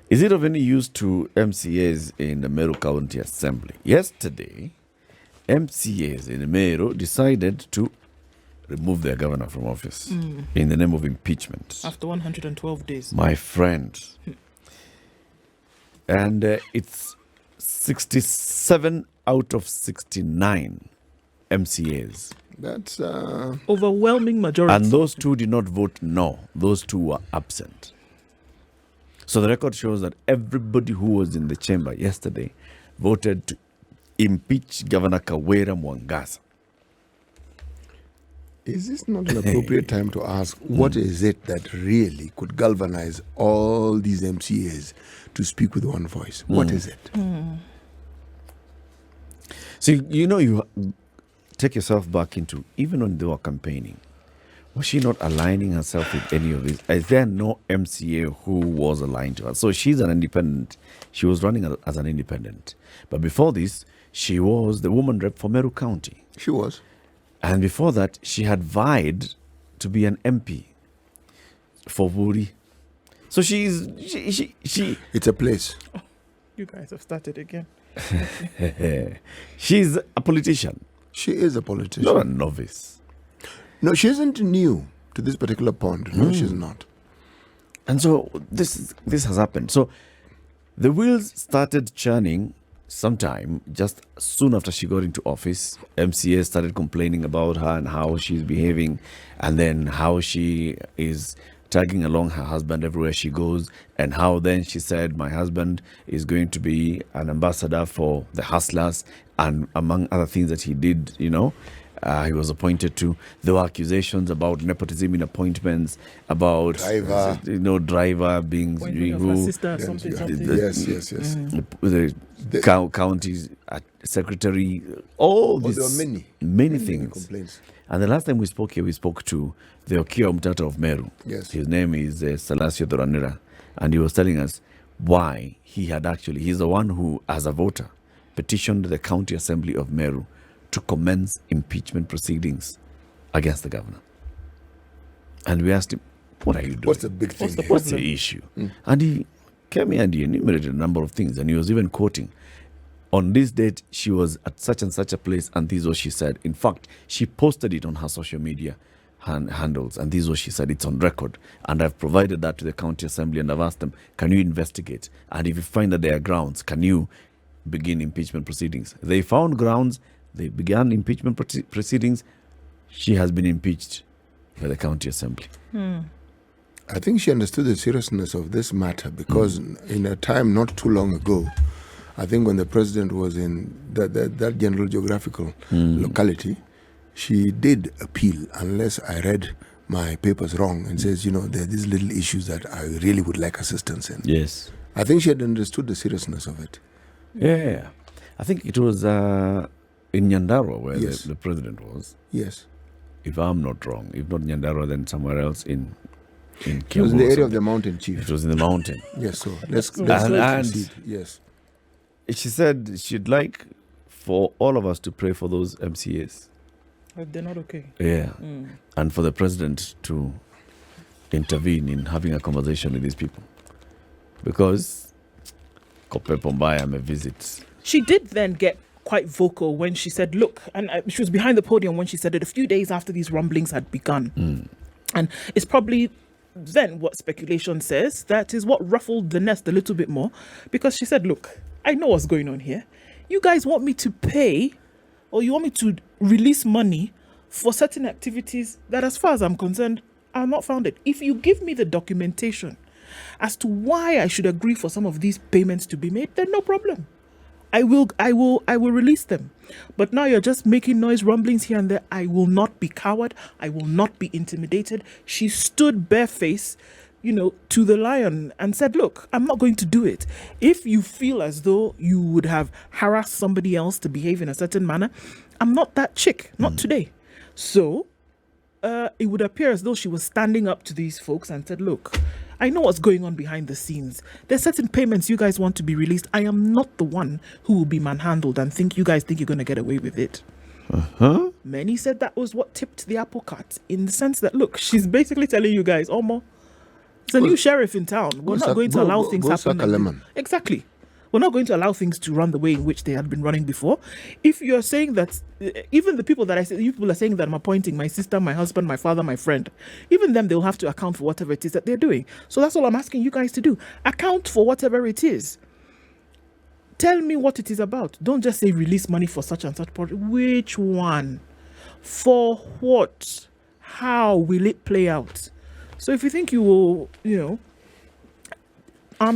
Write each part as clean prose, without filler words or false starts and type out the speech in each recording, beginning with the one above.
Is it of any use to MCAs in the Meru County Assembly? Yesterday, MCAs in Meru decided to remove their governor from office in the name of impeachment. After 112 days. My friend. And it's 67 out of 69 MCAs. That's overwhelming majority. And those two did not vote no. Those two were absent. So the record shows that everybody who was in the chamber yesterday voted to impeach Governor Kawira Mwangaza. Is this not an appropriate time to ask what is it that really could galvanize all these MCAs to speak with one voice? What is it? So, you take yourself back into, even when they were campaigning, was she not aligning herself with any of this? Is there no MCA who was aligned to her? So she's an independent. She was running as an independent. But before this, she was the woman rep for Meru County. She was. And before that, she had vied to be an MP for Buri. So she. It's a place. Oh, you guys have started again. She's a politician. She is a politician. Not a novice. No, she isn't new to this particular point. No, she's not. And so this has happened. So the wheels started churning sometime just soon after she got into office. MCA started complaining about her and how she's behaving, and then how she is tagging along her husband everywhere she goes, and how then she said, my husband is going to be an ambassador for the hustlers, and among other things that he did, he was appointed to. There were accusations about nepotism in appointments, about driver being who, something. Yes. The county's secretary, all these there were many things. Complaints. And the last time we spoke here, we spoke to the Okia Mtata of Meru. Yes. His name is Salasio Doranira, and he was telling us why he's the one who, as a voter, petitioned the County Assembly of Meru to commence impeachment proceedings against the governor. And we asked him, what are you doing? What's the big thing? What's the issue? And he came here and he enumerated a number of things, and he was even quoting, on this date, she was at such and such a place, and this is what she said. In fact, she posted it on her social media handles, and this is what she said. It's on record, and I've provided that to the County Assembly, and I've asked them, can you investigate? And if you find that there are grounds, can you begin impeachment proceedings? They found grounds. They began impeachment proceedings. She has been impeached by the County Assembly. I think she understood the seriousness of this matter because in a time not too long ago, I think when the president was in that general geographical locality, she did appeal, unless I read my papers wrong, and says, there are these little issues that I really would like assistance in. Yes. I think she had understood the seriousness of it. Yeah. I think it was in Nyandarua where the president was. Yes. If I'm not wrong. If not Nyandarua, then somewhere else in Kiambu. It was in the area of the mountain, Chief. It was in the mountain. Yes, so let's and yes. She said she'd like for all of us to pray for those MCAs. But they're not okay. Yeah. And for the president to intervene in having a conversation with these people. Because Kope Pombaya may visit. She did then get quite vocal when she said, look, and she was behind the podium when she said it a few days after these rumblings had begun. And it's probably then what speculation says, that is what ruffled the nest a little bit more, because she said, look, I know what's going on here. You guys want me to pay, or you want me to release money for certain activities that, as far as I'm concerned, are not founded. If you give me the documentation as to why I should agree for some of these payments to be made, then no problem. I will release them. But now you're just making noise, rumblings here and there. I will not be coward. I will not be intimidated. She stood barefaced, to the lion and said, look, I'm not going to do it. If you feel as though you would have harassed somebody else to behave in a certain manner, I'm not that chick, not today. So it would appear as though she was standing up to these folks and said, look, I know what's going on behind the scenes. There's certain payments you guys want to be released. I am not the one who will be manhandled and you guys think you're going to get away with it. Many said that was what tipped the apple cart, in the sense that, look, she's basically telling you guys, Omo, It's a new sheriff in town. We're not going to allow things go happen. sack a lemon. Exactly. We're not going to allow things to run the way in which they had been running before. If you're saying that, even the people that I say, you people are saying that I'm appointing my sister, my husband, my father, my friend, even them, they'll have to account for whatever it is that they're doing. So that's all I'm asking you guys to do. Account for whatever it is. Tell me what it is about. Don't just say release money for such and such project. Which one? For what? How will it play out? So if you think you will,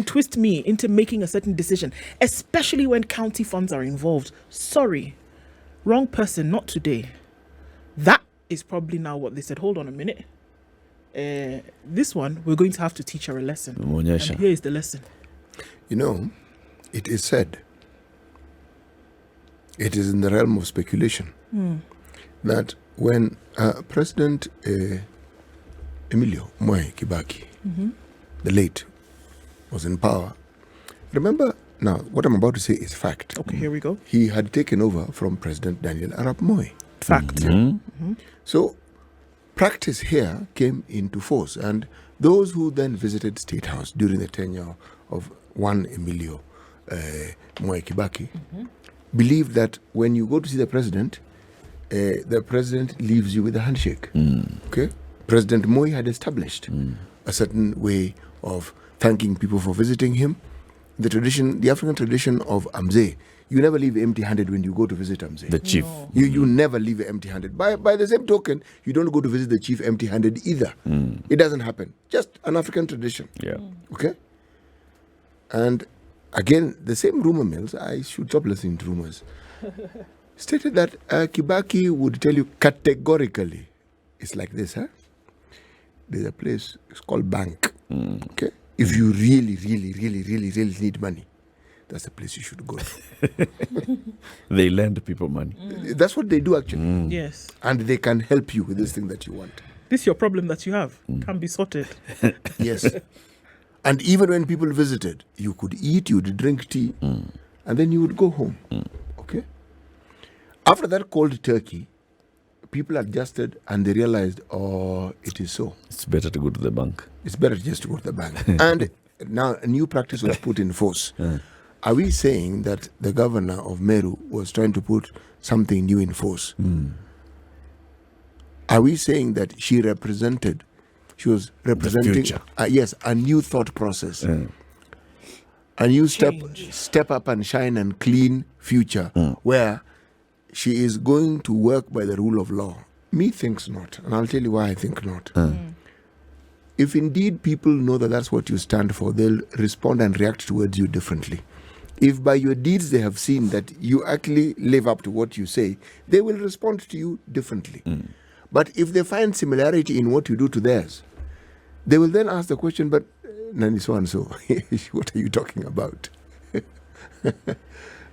twist me into making a certain decision, especially when county funds are involved, sorry, wrong person, not today. That is probably now what they said. Hold on a minute. This one, we're going to have to teach her a lesson. And here is the lesson. It is said, it is in the realm of speculation, that when President Emilio Mwai Kibaki, the late, was in power, remember, now what I'm about to say is fact. Okay, here we go. He had taken over from President Daniel Arap Moi. Fact. So practice here came into force, and those who then visited State House during the tenure of one Emilio Mwai Kibaki believed that when you go to see the president leaves you with a handshake. Okay? President Moi had established a certain way of thanking people for visiting him. The African tradition of Amze, you never leave empty-handed when you go to visit Amze. The chief. No. You never leave empty-handed. By the same token, you don't go to visit the chief empty-handed either. It doesn't happen. Just an African tradition. Yeah. Okay? And again, the same rumor mills, I should stop listening to rumors, stated that Kibaki would tell you categorically, it's like this, huh? There's a place, it's called bank. Okay? If you really need money, that's the place you should go to. They lend people money. That's what they do actually. Yes. And they can help you with this thing that you want. This is your problem that you have. Can be sorted. Yes. And even when people visited, you could eat, you would drink tea, and then you would go home. Okay? After that cold turkey, people adjusted and they realized, it is so. It's better to go to the bank. It's better just to go to the bank. And now a new practice was put in force. Are we saying that the governor of Meru was trying to put something new in force? Are we saying that she was representing future. Yes, a new thought process, a new step up and shine and clean future where she is going to work by the rule of law? Me thinks not, and I'll tell you why I think not. If indeed people know that that's what you stand for, they'll respond and react towards you differently. If by your deeds they have seen that you actually live up to what you say, they will respond to you differently. But if they find similarity in what you do to theirs, they will then ask the question, but Nani so and so, what are you talking about?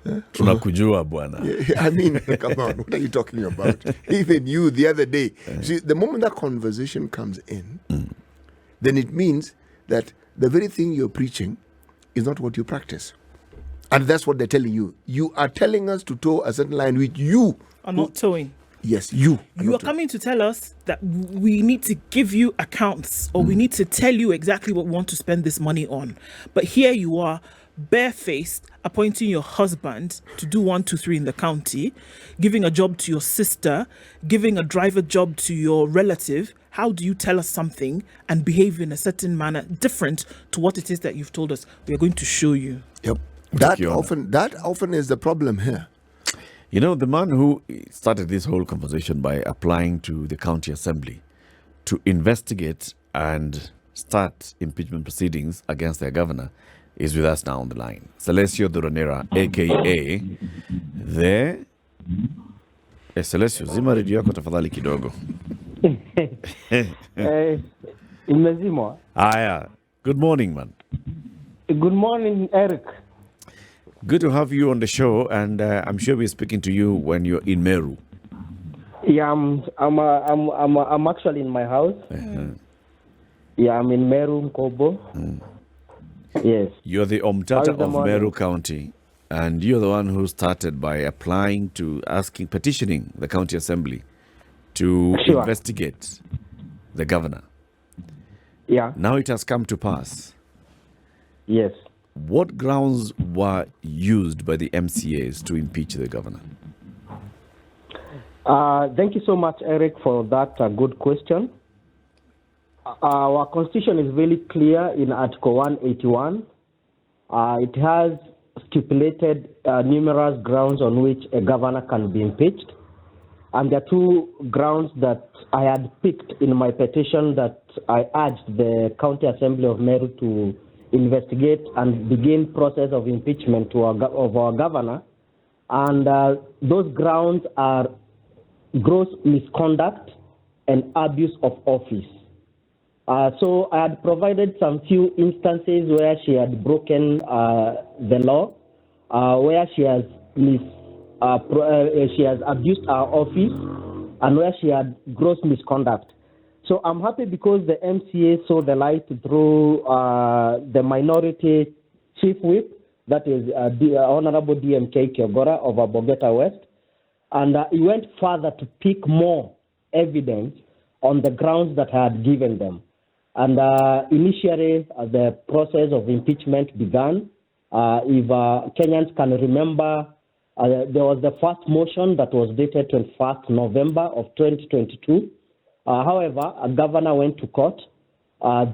Tunakujua bwana. I mean, come on, what are you talking about? Even you the other day. See, the moment that conversation comes in, then it means that the very thing you're preaching is not what you practice. And that's what they're telling you. You are telling us to toe a certain line which you are not towing. Yes, you. You are coming to tell us that we need to give you accounts, or we need to tell you exactly what we want to spend this money on. But here you are, barefaced, appointing your husband to do 1, 2, 3 in the county, giving a job to your sister, giving a driver job to your relative. How do you tell us something and behave in a certain manner different to what it is that you've told us? We are going to show you. Yep. That often is the problem here. You know, the man who started this whole conversation by applying to the county assembly to investigate and start impeachment proceedings against their governor is with us now on the line. Celesio Duranera, a.k.a. the... Celesio, zima redio yako tafadhali kidogo. Imezimwa. Aya, good morning, man. Good morning, Eric. Good to have you on the show, and I'm sure we're speaking to you when you're in Meru. Yeah, I'm actually in my house. Yeah, I'm in Meru, Kobo. Yes. You're the Omtata of Meru County, and you're the one who started by applying to petitioning the county assembly to investigate the governor. Yeah. Now it has come to pass. Yes. What grounds were used by the MCAs to impeach the governor? Thank you so much, Eric, for that good question. Our constitution is very clear in Article 181. It has stipulated numerous grounds on which a governor can be impeached. And there are two grounds that I had picked in my petition that I urged the County Assembly of Meru to investigate and begin process of impeachment of our governor. And those grounds are gross misconduct and abuse of office. So I had provided some few instances where she had broken the law, where she has abused our office, and where she had gross misconduct. So I'm happy because the MCA saw the light through the minority chief whip, that is the Honorable DMK Kawira of Bogota West, and he went further to pick more evidence on the grounds that I had given them. And initially, the process of impeachment began. If Kenyans can remember, there was the first motion that was dated 21st November of 2022. However, a governor went to court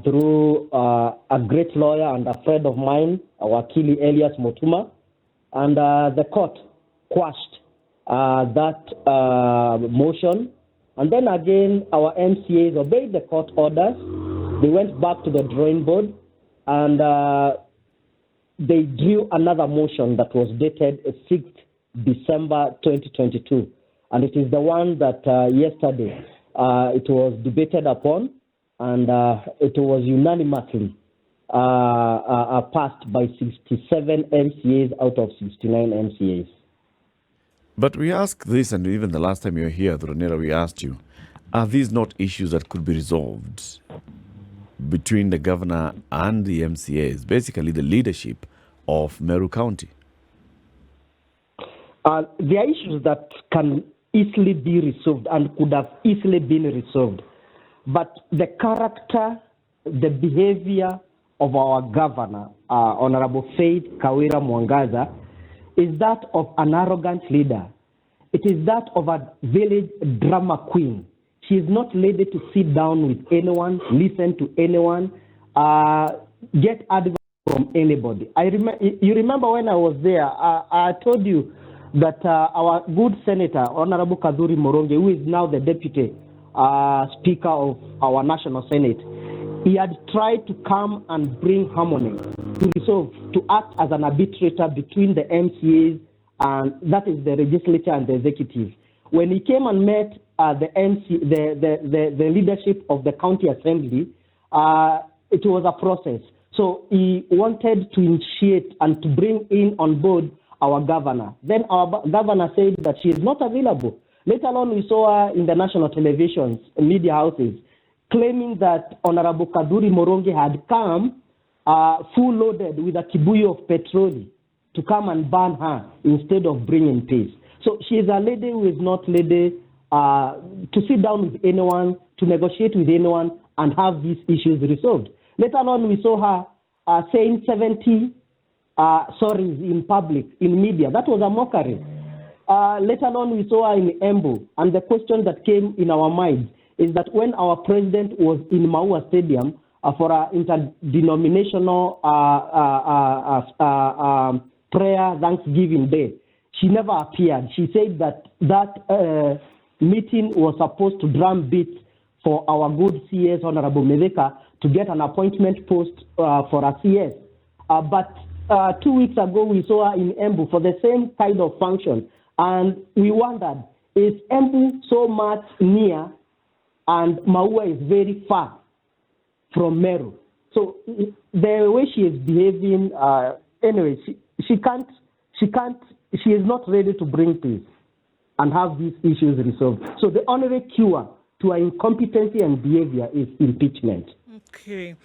through a great lawyer and a friend of mine, Wakili Elias Motuma, and the court quashed that motion. And then again, our MCAs obeyed the court orders. They went back to the drawing board and they drew another motion that was dated 6th December 2022. And it is the one that yesterday it was debated upon, and it was unanimously passed by 67 MCAs out of 69 MCAs. But we ask this, and even the last time you were here, Ronera, we asked you, are these not issues that could be resolved between the governor and the MCAs, basically the leadership of Meru County? There are issues that can easily be resolved and could have easily been resolved. But the character, the behavior of our governor, Honorable Faith Kawira Mwangaza, is that of an arrogant leader. It is that of a village drama queen. She is not ready to sit down with anyone, listen to anyone, get advice from anybody. You remember when I was there, I told you that our good senator, Honorable Kaduri Moronge, who is now the deputy speaker of our National Senate, he had tried to come and bring harmony, to resolve, to act as an arbitrator between the MCAs, and that is the legislature and the executive. When he came and met the leadership of the county assembly, it was a process. So he wanted to initiate and to bring in on board our governor. Then our governor said that she is not available. Later on, we saw her in the national televisions, media houses, claiming that Honorable Kaduri Moronge had come full loaded with a kibuyu of petrol to come and burn her instead of bringing peace. So she is a lady who is not ready to sit down with anyone, to negotiate with anyone, and have these issues resolved. Later on, we saw her saying 70 sorries in public, in media. That was a mockery. Later on, we saw her in Embu, and the question that came in our minds is that when our president was in Maua Stadium for our interdenominational prayer Thanksgiving Day, she never appeared. She said that meeting was supposed to drum beat for our good CS, Honorable Meveka, to get an appointment post for a CS. But 2 weeks ago, we saw her in Embu for the same kind of function. And we wondered, is Embu so much near and Maua is very far from Meru? So the way she is behaving, anyway, she is not ready to bring peace and have these issues resolved. So the only cure to her incompetency and behavior is impeachment. Okay.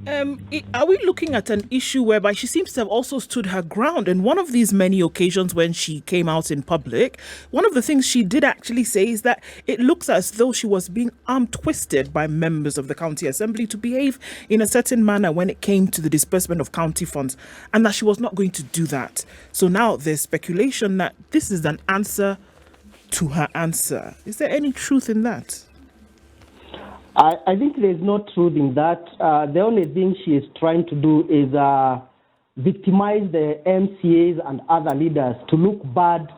Are we looking at an issue whereby she seems to have also stood her ground? And one of these many occasions when she came out in public, one of the things she did actually say is that it looks as though she was being arm twisted by members of the county assembly to behave in a certain manner when it came to the disbursement of county funds, and that she was not going to do that. So now there's speculation that this is an answer to her answer. Is there any truth in that? I think there's no truth in that. The only thing she is trying to do is victimize the MCAs and other leaders to look bad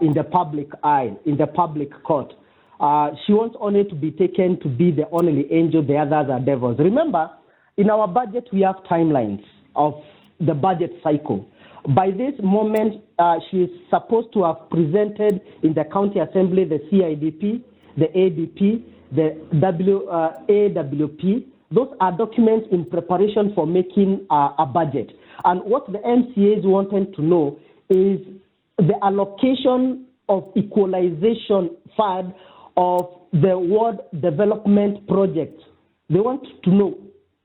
in the public eye, in the public court. She wants only to be taken to be the only angel, the others are devils. Remember, in our budget, we have timelines of the budget cycle. By this moment, she is supposed to have presented in the county assembly the CIDP, the ADP, the AWP. Those are documents in preparation for making a budget. And what the MCAs wanted to know is the allocation of equalization fund of the ward development projects. They want to know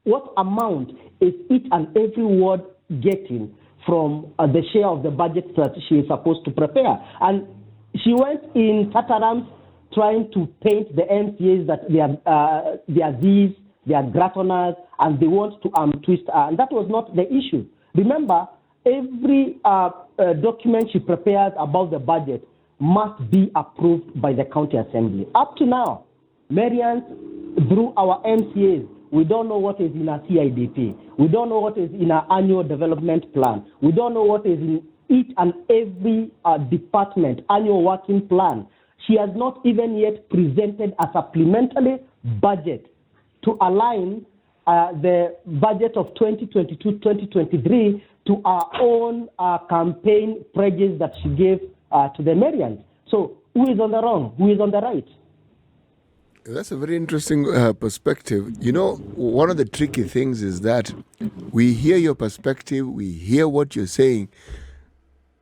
what amount is each and every ward getting from the share of the budget that she is supposed to prepare. And she went in catarams trying to paint the MCAs that they are thieves, they are gratiners, and they want to twist her. And that was not the issue. Remember, every document she prepares about the budget must be approved by the county assembly. Up to now, Marians, through our MCAs, we don't know what is in our CIDP. We don't know what is in our annual development plan. We don't know what is in each and every department annual working plan. She has not even yet presented a supplementary budget to align the budget of 2022-2023 to our own campaign pledges that she gave to the Marians. So who is on the wrong? Who is on the right? That's a very interesting perspective. You know, one of the tricky things is that we hear your perspective, we hear what you're saying.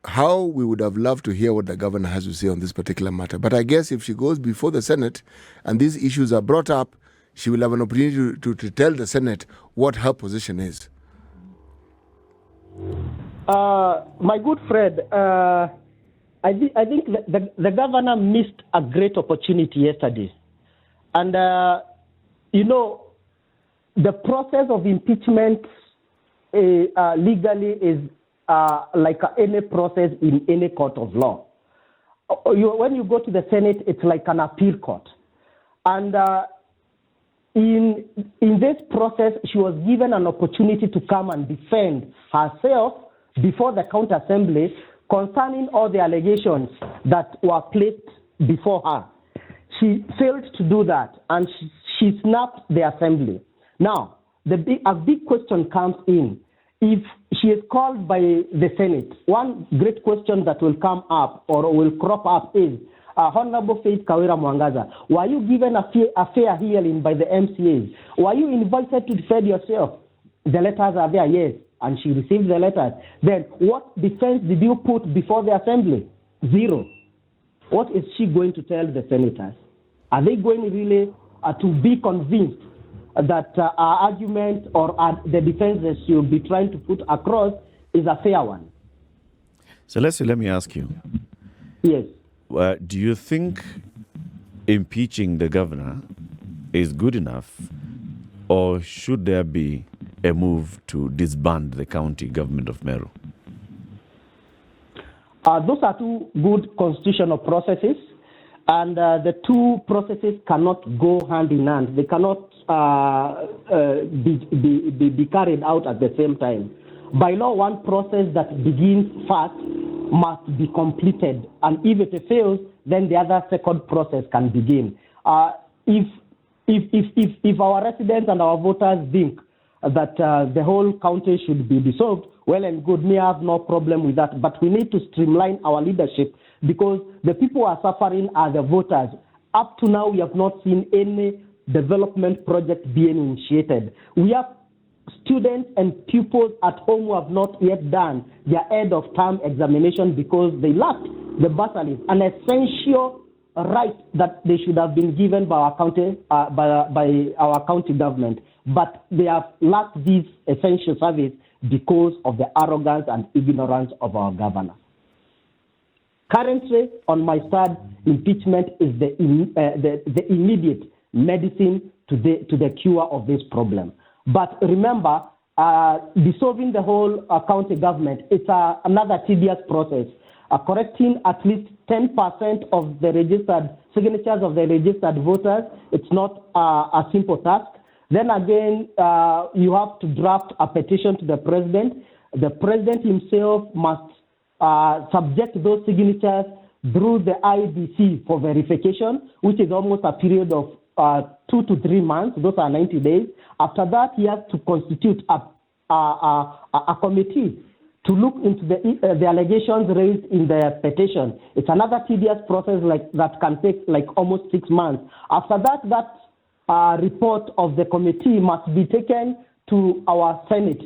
How we would have loved to hear what the governor has to say on this particular matter. But I guess if she goes before the Senate and these issues are brought up, she will have an opportunity to tell the Senate what her position is. My good friend, I think the governor missed a great opportunity yesterday. And, the process of impeachment legally is like any process in any court of law. When you go to the Senate, it's like an appeal court. And in this process, she was given an opportunity to come and defend herself before the county assembly concerning all the allegations that were placed before her. She failed to do that, and she snapped the assembly. Now, a big question comes in. If she is called by the Senate, one great question that will come up or will crop up is, Honorable Faith Kawira Mwangaza, were you given a fair hearing by the MCAs? Were you invited to defend yourself? The letters are there, yes, and she received the letters. Then what defense did you put before the assembly? Zero. What is she going to tell the senators? Are they going really to be convinced that our argument or the defense that she will be trying to put across is a fair one? So let me ask you. Yes. Do you think impeaching the governor is good enough, or should there be a move to disband the county government of Meru? Those are two good constitutional processes, and the two processes cannot go hand in hand. They cannot be carried out at the same time. By law, one process that begins first must be completed, and if it fails, then the other second process can begin. If our residents and our voters think that the whole county should be dissolved, well and good, me have no problem with that. But we need to streamline our leadership, because the people who are suffering are the voters. Up to now, we have not seen any development project being initiated. We have students and pupils at home who have not yet done their end of term examination because they lacked the bursaries, an essential right that they should have been given by our county, by our county government, but they have lacked this essential service because of the arrogance and ignorance of our governor. Currently, on my side, impeachment is the immediate medicine to the cure of this problem. But remember, dissolving the whole county government, it's another tedious process. Correcting at least 10% of the registered signatures of the registered voters, it's not a simple task. Then again, you have to draft a petition to the president. The president himself must subject those signatures through the IBC for verification, which is almost a period of 2 to 3 months. Those are 90 days. After that, he has to constitute a committee to look into the allegations raised in the petition. It's another tedious process that can take almost 6 months. After that report of the committee must be taken to our Senate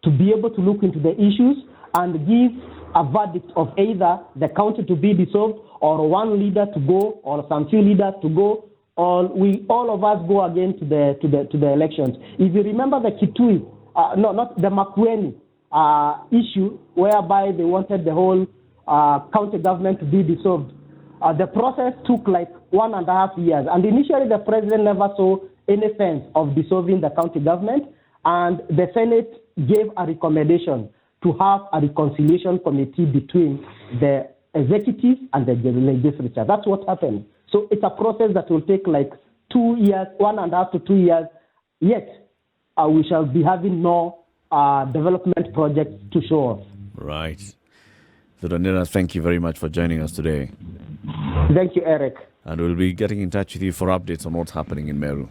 to be able to look into the issues and give a verdict of either the county to be dissolved or one leader to go or some few leaders to go, or all of us go again to the elections. If you remember the Kitui, not the Makueni issue, whereby they wanted the whole county government to be dissolved, the process took 1.5 years. And initially, the president never saw any sense of dissolving the county government, and the Senate gave a recommendation to have a reconciliation committee between the executive and the legislature. That's what happened. So it's a process that will take 2 years, 1.5 to 2 years. Yet, we shall be having no development projects to show us. Right. Thuranira, thank you very much for joining us today. Thank you, Eric. And we'll be getting in touch with you for updates on what's happening in Meru.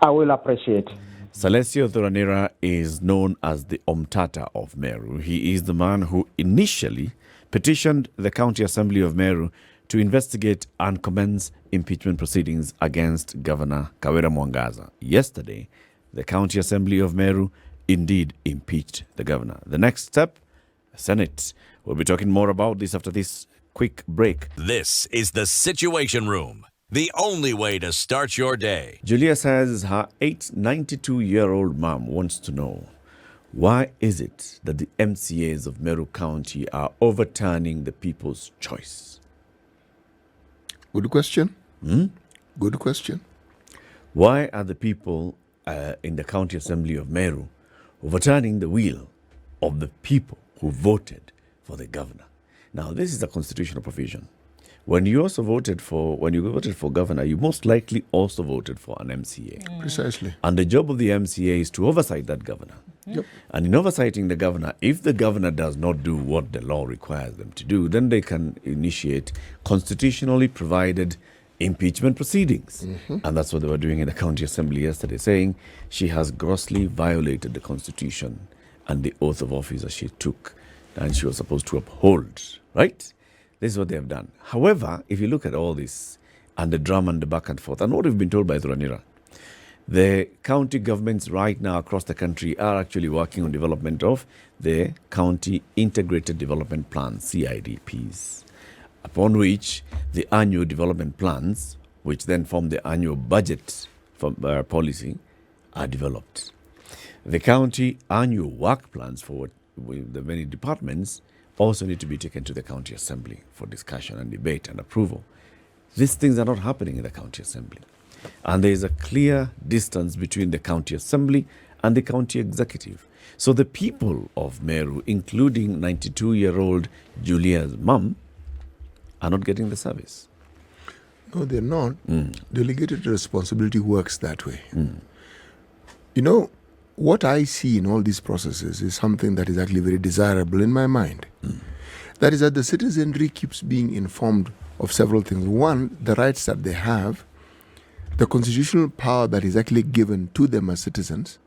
I will appreciate. Celestio Thuranira is known as the Omtata of Meru. He is the man who initially petitioned the County Assembly of Meru to investigate and commence impeachment proceedings against Governor Kawira Mwangaza. Yesterday, the County Assembly of Meru indeed impeached the governor. The next step, Senate. We'll be talking more about this after this quick break. This is the Situation Room, the only way to start your day. Julia says her 92-year-old mom wants to know, why is it that the MCAs of Meru County are overturning the people's choice? Good question. Good question. Why are the people in the County Assembly of Meru overturning the will of the people who voted for the governor? Now, this is a constitutional provision. When you voted for governor, you most likely also voted for an MCA. Precisely. And the job of the MCA is to oversight that governor. Yep. And in oversighting the governor, if the governor does not do what the law requires them to do, then they can initiate constitutionally provided impeachment proceedings. And that's what they were doing in the county assembly yesterday, saying she has grossly violated the constitution and the oath of office that she took and she was supposed to uphold, right? This is what they have done. However, if you look at all this and the drama and the back and forth, and what we've been told by Thuranira, the county governments right now across the country are actually working on development of the County Integrated Development Plans, CIDPs, upon which the annual development plans, which then form the annual budget for policy, are developed. The county annual work plans for the many departments also need to be taken to the county assembly for discussion and debate and approval. These things are not happening in the county assembly. And there is a clear distance between the county assembly and the county executive. So the people of Meru, including 92-year-old Julia's mum, are not getting the service. No, they're not. Delegated responsibility works that way. You know, what I see in all these processes is something that is actually very desirable in my mind. That is that the citizenry keeps being informed of several things. One, the rights that they have, the constitutional power that is actually given to them as citizens,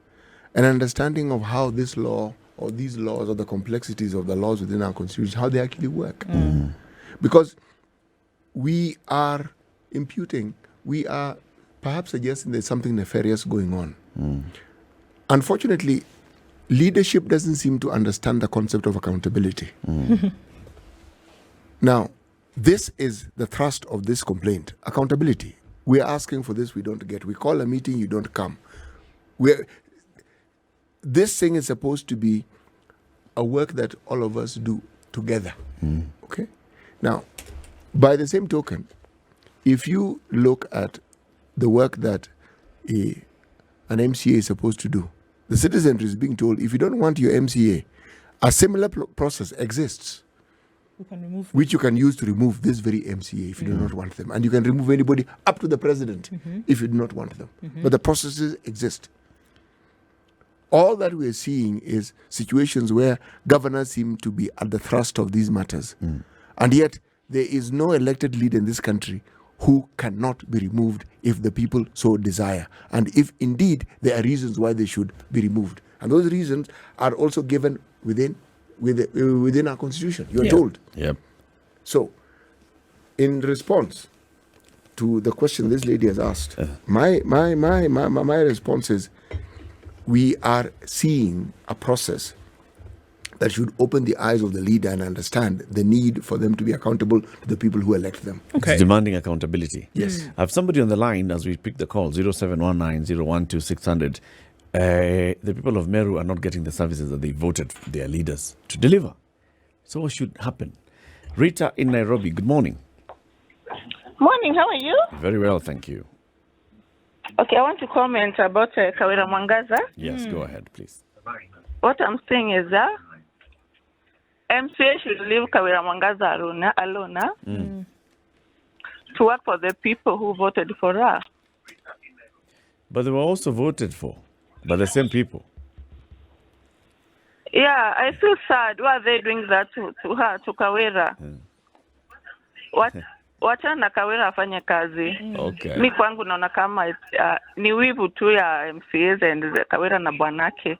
an understanding of how this law or these laws or the complexities of the laws within our constitution, how they actually work. Because we are imputing, we are perhaps suggesting there's something nefarious going on. Unfortunately, leadership doesn't seem to understand the concept of accountability. Now, this is the thrust of this complaint. Accountability. We're asking for this, we don't get. We call a meeting, you don't come. This thing is supposed to be a work that all of us do together. Okay? Now, by the same token, if you look at the work that an MCA is supposed to do, the citizenry is being told, if you don't want your MCA, a similar process exists, which you can use to remove this very MCA if you do not want them. And you can remove anybody up to the president if you do not want them. But the processes exist. All that we're seeing is situations where governors seem to be at the thrust of these matters. And yet, there is no elected leader in this country who cannot be removed if the people so desire. And if indeed there are reasons why they should be removed. And those reasons are also given within our constitution. You are told. Yep. So, in response to the question this lady has asked, my response is, we are seeing a process that should open the eyes of the leader and understand the need for them to be accountable to the people who elect them. Okay. It's demanding accountability. Yes. I have somebody on the line as we pick the call, 0719-012-600. The people of Meru are not getting the services that they voted their leaders to deliver. So what should happen? Rita in Nairobi, good morning. Morning, how are you? Very well, thank you. Okay, I want to comment about Kawira Mwangaza. Yes, go ahead, please. What I'm saying is that MCA should leave Kawira Mwangaza alone to work for the people who voted for her. But they were also voted for by the same people. Yeah, I feel sad. Why are they doing that to her, to Kawira? Wachana na Kawira afanye kazi. Okay. Mi kwangu naona kama ni wivu tu ya MCAs and Kawira na bwanake.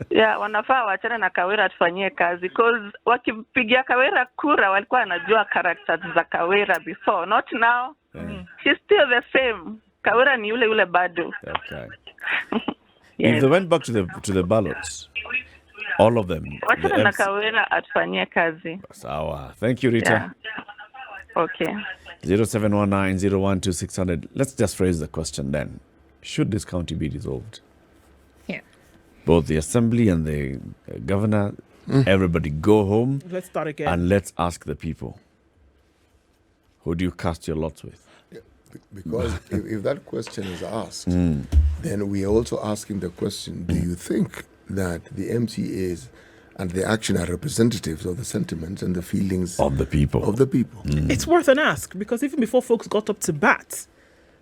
Yeah, wanafaa wachana na Kawira tufanyie kazi because wakipigia Kawira kura walikuwa wanajua characters za Kawira before, not now. She's still the same. Kawira ni yule bado. Okay. Yes. If they went back to the ballots, all of them. Wachana na Kawira atufanyie kazi. Sawa. Thank you, Rita. Yeah. Okay. 0719-012-600. Let's just phrase the question then. Should this county be dissolved? Yeah. Both the assembly and the governor, everybody go home. Let's start again. And let's ask the people. Who do you cast your lots with? Yeah, because if that question is asked, then we are also asking the question, do you think that the MCAs and the action are representatives of the sentiments and the feelings of the people? It's worth an ask because even before folks got up to bat,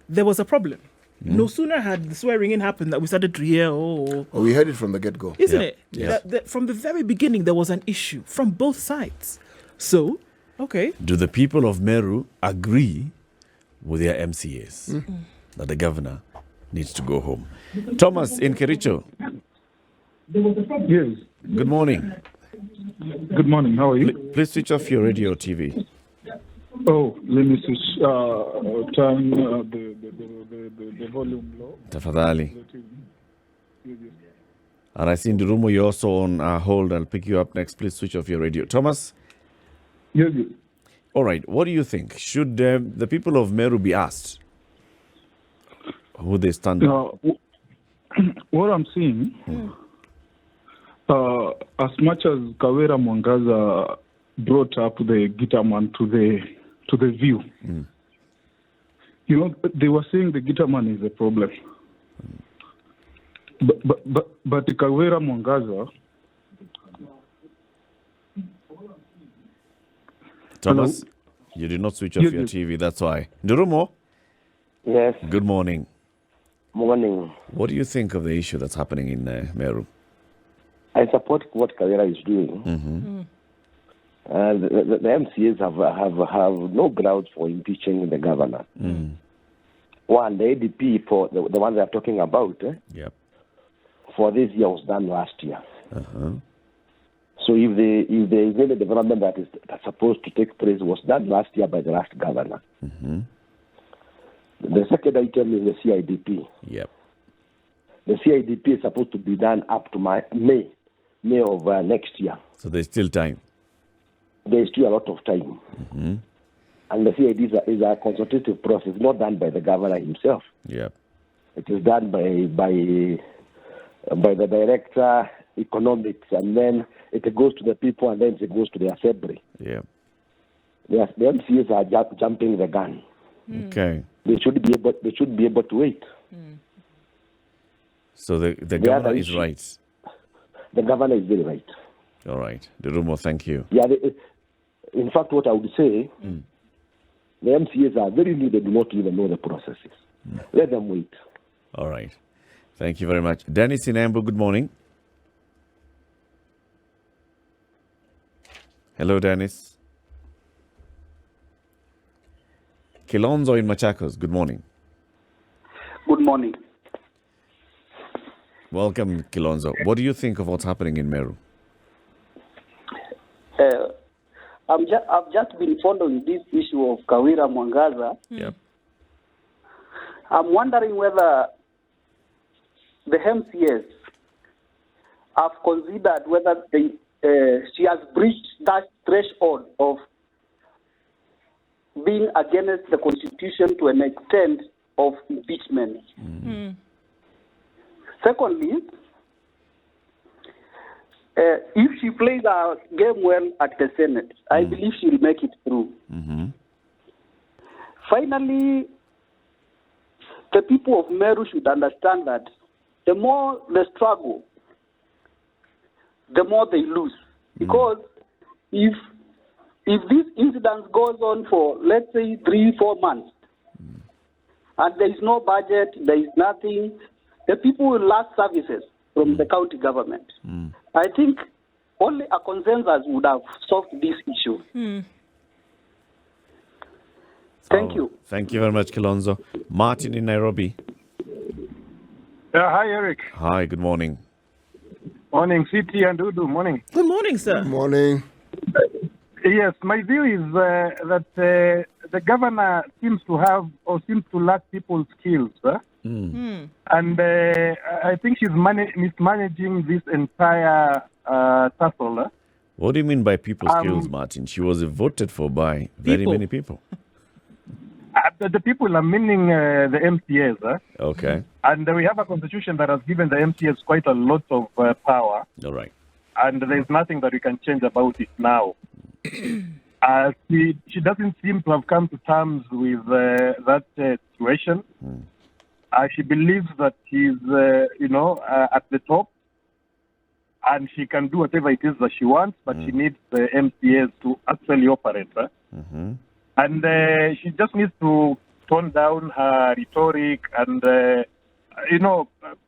there was a problem. No sooner had the swearing in happened that we started to hear, we heard it from the get-go. Isn't it? Yes. From the very beginning, there was an issue from both sides. So, okay. Do the people of Meru agree with their MCAs that the governor needs to go home? Thomas in Kericho. Yes. Good morning. Good morning. How are you? Please switch off your radio or TV. Oh, let me switch. Turn the volume low. Tafadhali. And I see in the room you're also on hold. I'll pick you up next. Please switch off your radio. Thomas? Yes. All right. What do you think? Should the people of Meru be asked who they stand with? What I'm seeing, as much as Kawira Mwangaza brought up the Gitaman to the view, they were saying the Gitaman is a problem. But Kawira Mwangaza. Thomas, hello? You did not switch off your TV, that's why. Ndurumo? Yes. Good morning. Morning. What do you think of the issue that's happening in Meru? I support what Kawira is doing. The MCAs have no grounds for impeaching the governor. One, the ADP, for the one they are talking about, for this year was done last year. So if there is any development that's supposed to take place was done last year by the last governor. The second item is the CIDP. The CIDP is supposed to be done up to May of next year. So there's still time. there's still a lot of time. Mm-hmm. And the CID is a consultative process, not done by the governor himself. Yeah. It is done by the director, economics, and then it goes to the people, and then it goes to the assembly. Yeah. Yes, the MCAs are jumping the gun. Okay. They should be able to wait. So the governor is right. The governor is very right. All right. The Rumo, thank you. Yeah. In fact, what I would say, the MCAs are very new. They do not even know the processes. Let them wait. All right. Thank you very much. Dennis in Ambu, good morning. Hello, Dennis. Kilonzo in Machakos, good morning. Good morning. Welcome, Kilonzo. What do you think of what's happening in Meru? I've just been following this issue of Kawira Mwangaza. Yep. I'm wondering whether the MCAs have considered whether she has breached that threshold of being against the Constitution to an extent of impeachment. Secondly, if she plays her game well at the Senate, I believe she'll make it through. Finally, the people of Meru should understand that the more they struggle, the more they lose. Because if this incident goes on for, let's say, 3-4 months, and there is no budget, there is nothing, the people will lack services from the county government. I think only a consensus would have solved this issue. Thank you. Thank you very much, Kilonzo. Martin in Nairobi. Hi, Eric. Hi, good morning. Morning, City and Udu. Morning. Good morning, sir. Morning. Yes, my view is that the governor seems to lack people's skills. And I think she's mismanaging this entire tussle. What do you mean by people's skills, Martin? She was voted for by very many people. The people are meaning the MCAs. Okay. And we have a constitution that has given the MCAs quite a lot of power. All right. And there's nothing that we can change about it now. She doesn't seem to have come to terms with that situation. She believes that she's, at the top, and she can do whatever it is that she wants, but she needs the MCAs to actually operate. And she just needs to tone down her rhetoric and,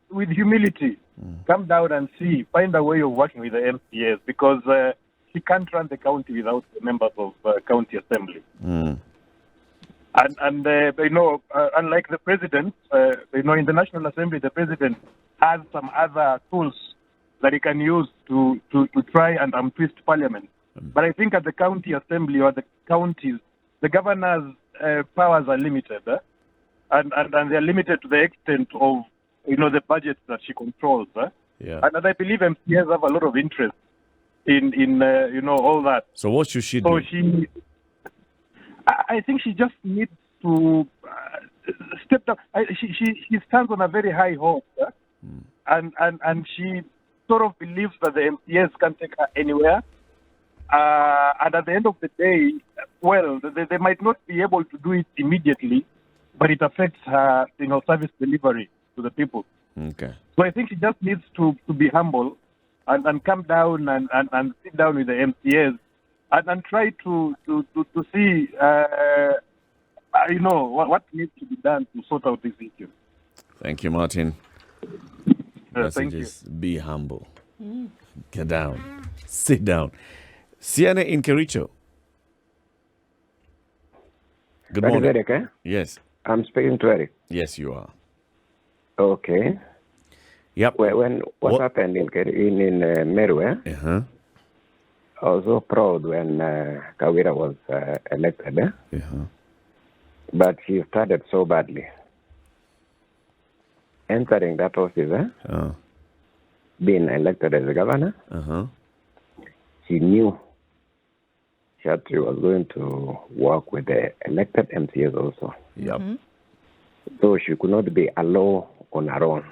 with humility, come down and find a way of working with the MCAs, because she can't run the county without the members of county assembly. And unlike the president, in the National Assembly, the president has some other tools that he can use to try and twist parliament. But I think at the county assembly or the counties, the governor's powers are limited, and they are limited to the extent of the budget that she controls. And I believe MCAs have a lot of interest in all that. So what should she do? I think she just needs to step down. She stands on a very high horse, and she sort of believes that the MCAs can take her anywhere. And at the end of the day, well, they might not be able to do it immediately, but it affects her, service delivery to the people. Okay. So I think she just needs to be humble and come down and sit down with the MCAs and try to see, what needs to be done to sort out this issue. Thank you, Martin. Thank you. Be humble. Get down. Sit down. Siane in Kericho. Good That is morning. Eric, eh? Yes. I'm speaking to Eric. Yes, you are. Okay. Yep. What happened in Meru, eh? Uh-huh. I was so proud when Kawira was elected, eh? Uh-huh. But she started so badly. Entering that office, being elected as a governor, Uh-huh. she knew Chatri was going to work with the elected MCAs also. Yep. So she could not be alone on her own.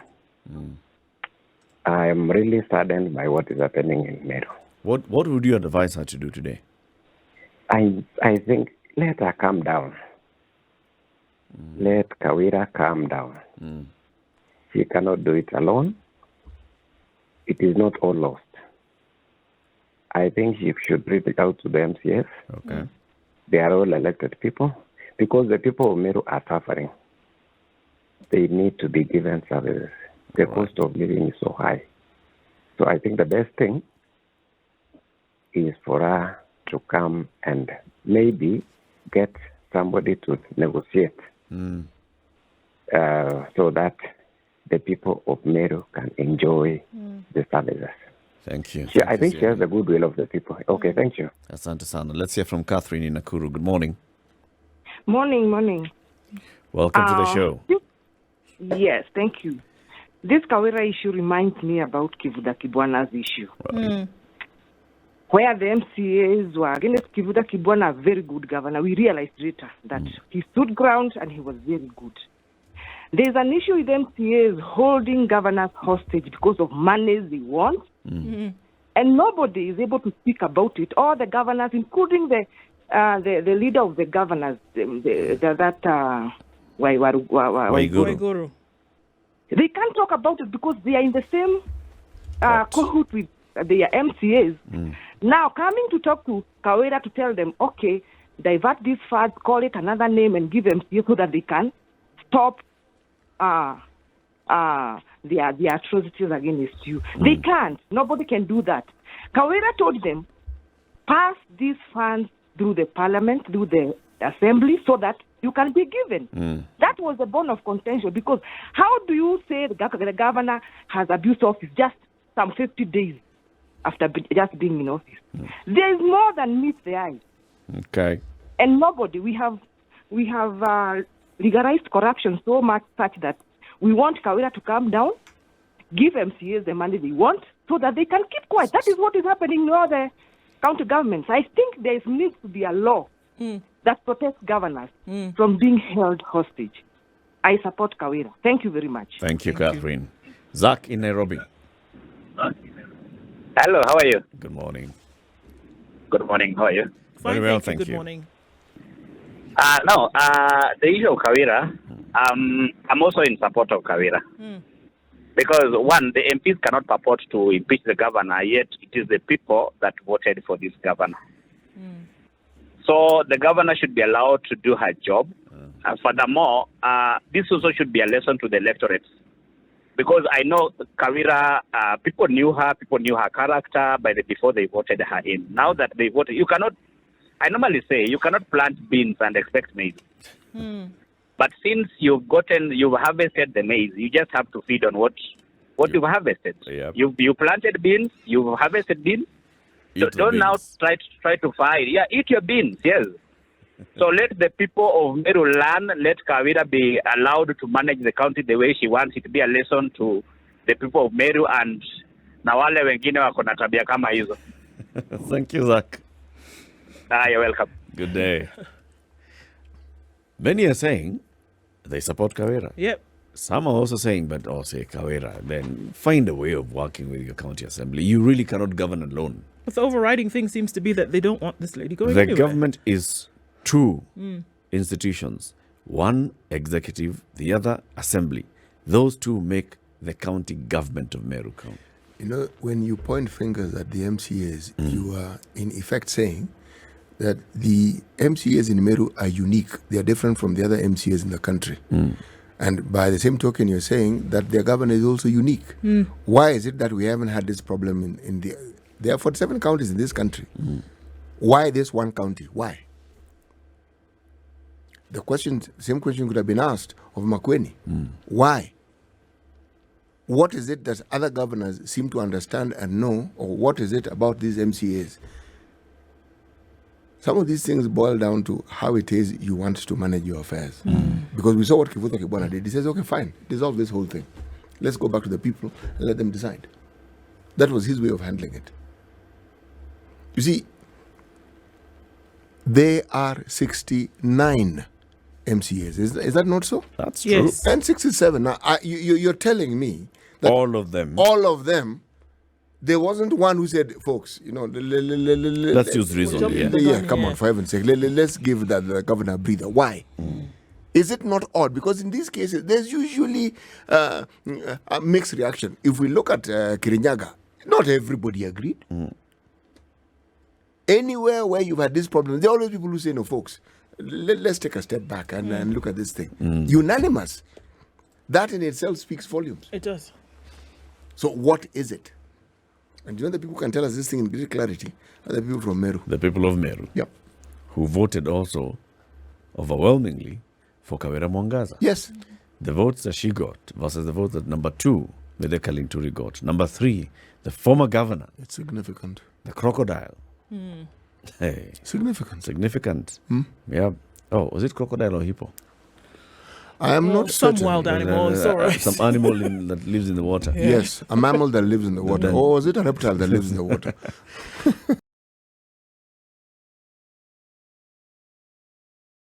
I am really saddened by what is happening in Meru. What would you advise her to do today? I think let her calm down. Let Kawira calm down. She cannot do it alone. It is not all lost. I think she should reach out to the MCAs. Okay. They are all elected people because the people of Meru are suffering. They need to be given services. The cost of living is so high. So I think the best thing is for her to come and maybe get somebody to negotiate so that the people of Meru can enjoy the services. Thank you. I think she has the goodwill of the people. Okay, thank you. Asante sana. Let's hear from Catherine in Nakuru. Good morning. Morning. Welcome to the show. Yes, thank you. This Kawira issue reminds me about Kivuda Kibwana's issue. Where the MCAs were against Kivuda Kibwana, a very good governor. We realized later that he stood ground and he was very good. There's an issue with MCAs holding governors hostage because of money they want. And nobody is able to speak about it. All the governors, including the leader of the governors, Waiguru. They can't talk about it because they are in the same cohort with their MCAs. Now, coming to talk to Kawira to tell them, okay, divert these funds, call it another name, and give MCAs so that they can stop their atrocities against you. They can't. Nobody can do that. Kawira told them, pass these funds through the parliament, through the assembly, so that you can be given. That was the bone of contention, because how do you say the governor has abused office just some 50 days after just being in office? There is more than meets the eye. Okay. And nobody, we have legalized corruption so much such that we want Kawira to calm down, give MCAs the money they want so that they can keep quiet. That is what is happening in all the county governments. I think there needs to be a law that protects governors from being held hostage. I support Kawira. Thank you very much. Thank you, Catherine. Zach in Nairobi. Hello, how are you? Good morning. Good morning, how are you? Very well, thank you. Good morning. The issue of Kawira, I'm also in support of Kawira. Because, one, the MPs cannot purport to impeach the governor, yet it is the people that voted for this governor. So the governor should be allowed to do her job. Furthermore, this also should be a lesson to the electorate. Because I know Kawira, people knew her character before they voted her in. Now that they voted, I normally say, you cannot plant beans and expect maize. But since you've harvested the maize, you just have to feed on what you've harvested. Yep. You planted beans, you've harvested beans. So don't now try to fight. Yeah, eat your beans, yes. So let the people of Meru learn, let Kawira be allowed to manage the county the way she wants it to be a lesson to the people of Meru and na wale wengine wako na tabia kama hizo. Thank you, Zach. You're welcome. Good day. Many are saying they support Kawira. Yep. Some are also saying, say Kawira, then find a way of working with your county assembly. You really cannot govern alone. But the overriding thing seems to be that they don't want this lady going The anywhere. government is two institutions. One executive, the other assembly. Those two make the county government of Meru County. You know, when you point fingers at the MCAs, you are in effect saying that the MCAs in Meru are unique. They are different from the other MCAs in the country. And by the same token, you're saying that their governor is also unique. Why is it that we haven't had this problem in the... There are 47 counties in this country. Why this one county? Why? Same question could have been asked of Makueni. Why? What is it that other governors seem to understand and know, or what is it about these MCAs? Some of these things boil down to how it is you want to manage your affairs. Because we saw what Kivuta Kibwana did. He says, okay, fine, dissolve this whole thing. Let's go back to the people and let them decide. That was his way of handling it. You see, There are 69 MCAs. Is that not so? That's true. Yes. And 67. Now, you're telling me that All of them. there wasn't one who said, folks, Let's use reason. Come on, for heaven's sake. Let's give the governor a breather. Why? Is it not odd? Because in these cases, there's usually a mixed reaction. If we look at Kirinyaga, not everybody agreed. Anywhere where you've had this problem, there are always people who say, no, folks, let's take a step back and look at this thing. Unanimous. That in itself speaks volumes. It does. So what is it? And the people who can tell us this thing in great clarity are the people from Meru. The people of Meru. Yep. Who voted also overwhelmingly for Kawira Mwangaza. Yes. The votes that she got versus the vote that number 2, Mede Kalinturi got. Number 3, the former governor. It's significant. The crocodile. Hey. Significant. Yeah. Oh, was it crocodile or hippo? I am not some certain. wild animal. It's all right. Some animal that lives in the water. Yes, a mammal that lives in the water. Or is it a reptile that lives in the water?